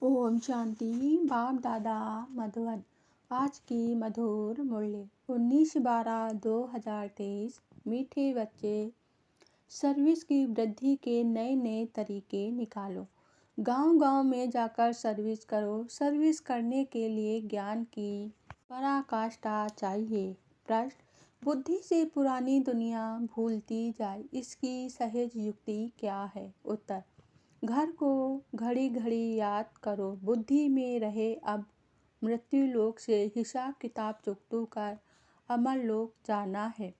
ओम शांति। बाप दादा मधुबन। आज की मधुर मूल्य 19/12/2023। मीठे बच्चे, सर्विस की वृद्धि के नए नए तरीके निकालो। गांव-गांव में जाकर सर्विस करो। सर्विस करने के लिए ज्ञान की पराकाष्ठा चाहिए। प्रश्न: बुद्धि से पुरानी दुनिया भूलती जाए, इसकी सहज युक्ति क्या है? उत्तर: घर को घड़ी घड़ी याद करो। बुद्धि में रहे अब मृत्यु लोक से हिसाब किताब चुकतू कर अमर लोक जाना है।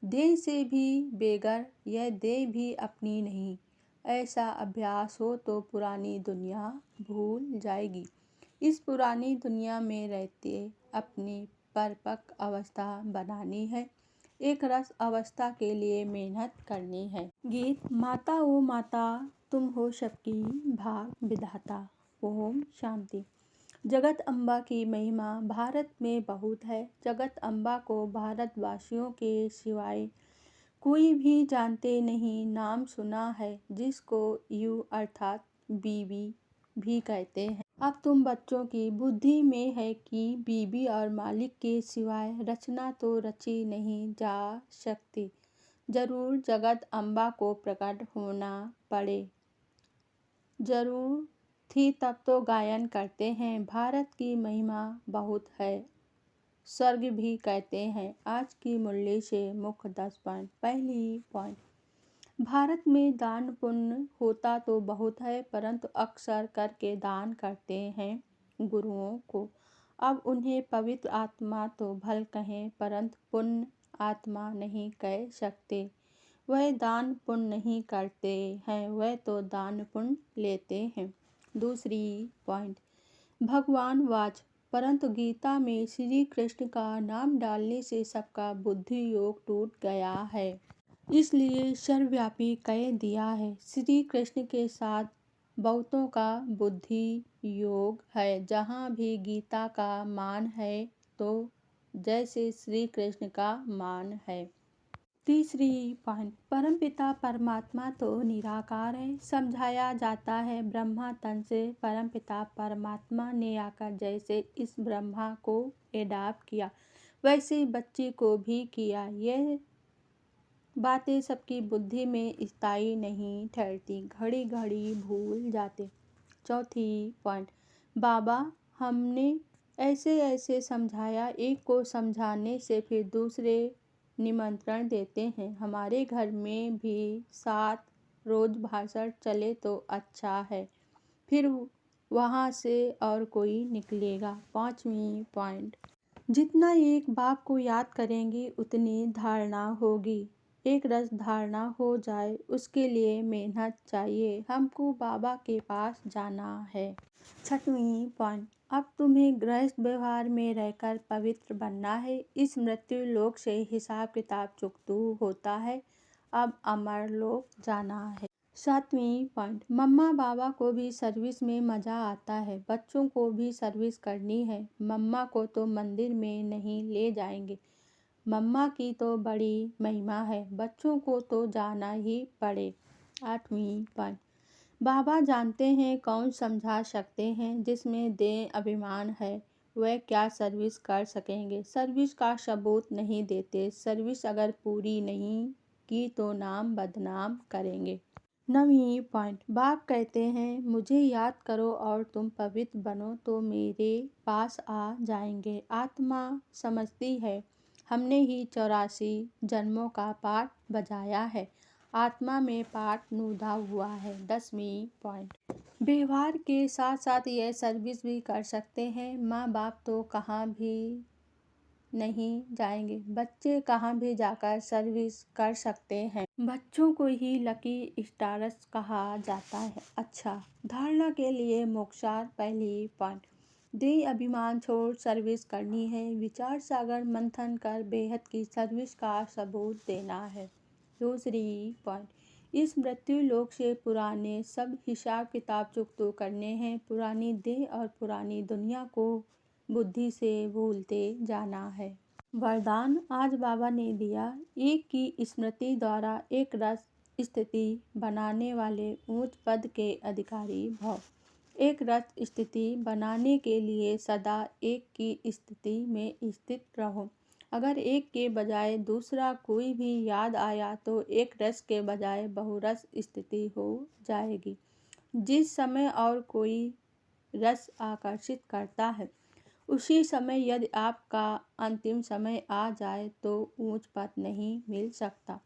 देह से भी बेगर, यह देह भी अपनी नहीं। ऐसा अभ्यास हो तो पुरानी दुनिया भूल जाएगी। इस पुरानी दुनिया में रहते अपनी परिपक्व अवस्था बनानी है। एक रस अवस्था के लिए मेहनत करनी है। गीत। माता ओ माता, तुम हो सबकी भाग विधाता। ओम शांति। जगत अम्बा की महिमा भारत में बहुत है। जगत अम्बा को भारतवासियों के सिवाय कोई भी जानते नहीं। नाम सुना है जिसको यू अर्थात बीबी भी कहते हैं। अब तुम बच्चों की बुद्धि में है कि बीबी और मालिक के सिवाय रचना तो रची नहीं जा सकती। जरूर जगत अम्बा को प्रकट होना पड़े, जरूर थी तब तो गायन करते हैं। भारत की महिमा बहुत है, स्वर्ग भी कहते हैं। आज की मुरली से मुख्य 10 पॉइंट। पहली पॉइंट: भारत में दान पुण्य होता तो बहुत है, परंतु अक्सर करके दान करते हैं गुरुओं को। अब उन्हें पवित्र आत्मा तो भल कहें, परंतु पुण्य आत्मा नहीं कह सकते। वह दान पुण्य नहीं करते हैं, वह तो दान पुण्य लेते हैं। दूसरी पॉइंट: भगवान वाच, परंतु गीता में श्री कृष्ण का नाम डालने से सबका बुद्धि योग टूट गया है, इसलिए सर्वव्यापी कह दिया है। श्री कृष्ण के साथ बहुतों का बुद्धि योग है। जहाँ भी गीता का मान है तो जैसे श्री कृष्ण का मान है। तीसरी पॉइंट: परमपिता परमात्मा तो निराकार है। समझाया जाता है ब्रह्मा तन से परमपिता परमात्मा ने आकर जैसे इस ब्रह्मा को एडाप्ट किया, वैसे बच्चे को भी किया। यह बातें सबकी बुद्धि में स्थायी नहीं ठहरती, घड़ी घड़ी भूल जाते। चौथी पॉइंट: बाबा हमने ऐसे ऐसे समझाया, एक को समझाने से फिर दूसरे निमंत्रण देते हैं। हमारे घर में भी 7 रोज भाषण चले तो अच्छा है, फिर वहाँ से और कोई निकलेगा। पांचवी पॉइंट: जितना एक बाप को याद करेंगे उतनी धारणा होगी। एक रस धारणा हो जाए उसके लिए मेहनत चाहिए। हमको बाबा के पास जाना है। छठवीं पॉइंट: अब तुम्हें गृहस्थ व्यवहार में रहकर पवित्र बनना है। इस मृत्यु लोक से हिसाब किताब चुकतू होता है, अब अमर लोक जाना है। सातवीं पॉइंट: मम्मा बाबा को भी सर्विस में मजा आता है, बच्चों को भी सर्विस करनी है। मम्मा को तो मंदिर में नहीं ले जाएंगे, मम्मा की तो बड़ी महिमा है, बच्चों को तो जाना ही पड़े। आठवीं पॉइंट: बाबा जानते हैं कौन समझा सकते हैं। जिसमें देह अभिमान है वह क्या सर्विस कर सकेंगे। सर्विस का सबूत नहीं देते। सर्विस अगर पूरी नहीं की तो नाम बदनाम करेंगे। नवीं पॉइंट: बाप कहते हैं मुझे याद करो और तुम पवित्र बनो तो मेरे पास आ जाएंगे। आत्मा समझती है हमने ही 84 जन्मों का पाठ बजाया है, आत्मा में पाठ नूधा हुआ है। 10वीं पॉइंट: व्यवहार के साथ साथ यह सर्विस भी कर सकते हैं। माँ बाप तो कहाँ भी नहीं जाएंगे, बच्चे कहाँ भी जाकर सर्विस कर सकते हैं। बच्चों को ही लकी स्टार्स कहा जाता है। अच्छा, धारणा के लिए मोक्षार्थ। पहली पॉइंट: देह अभिमान छोड़ सर्विस करनी है। विचार सागर मंथन कर बेहद की सर्विस का सबूत देना है। दूसरी पॉइंट: इस मृत्यु लोक से पुराने सब हिसाब किताब चुकतो करने हैं। पुरानी देह और पुरानी दुनिया को बुद्धि से भूलते जाना है। वरदान आज बाबा ने दिया। एक की स्मृति द्वारा एक रस स्थिति बनाने वाले ऊंच पद के अधिकारी भव। एक रस स्थिति बनाने के लिए सदा एक की स्थिति में स्थित रहो। अगर एक के बजाय दूसरा कोई भी याद आया तो एक रस के बजाय बहुरस स्थिति हो जाएगी। जिस समय और कोई रस आकर्षित करता है, उसी समय यदि आपका अंतिम समय आ जाए तो ऊंच पद नहीं मिल सकता।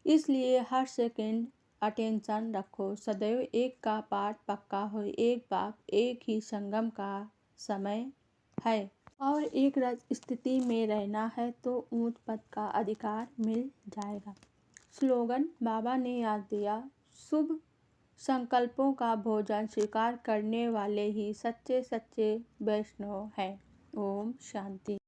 इसलिए हर सेकंड अटेंशन रखो। सदैव एक का पाठ पक्का हो। एक बाप एक ही संगम का समय है और एक रस स्थिति में रहना है तो ऊंच पद का अधिकार मिल जाएगा। स्लोगन बाबा ने याद दिया, शुभ संकल्पों का भोजन स्वीकार करने वाले ही सच्चे सच्चे वैष्णव हैं। ओम शांति।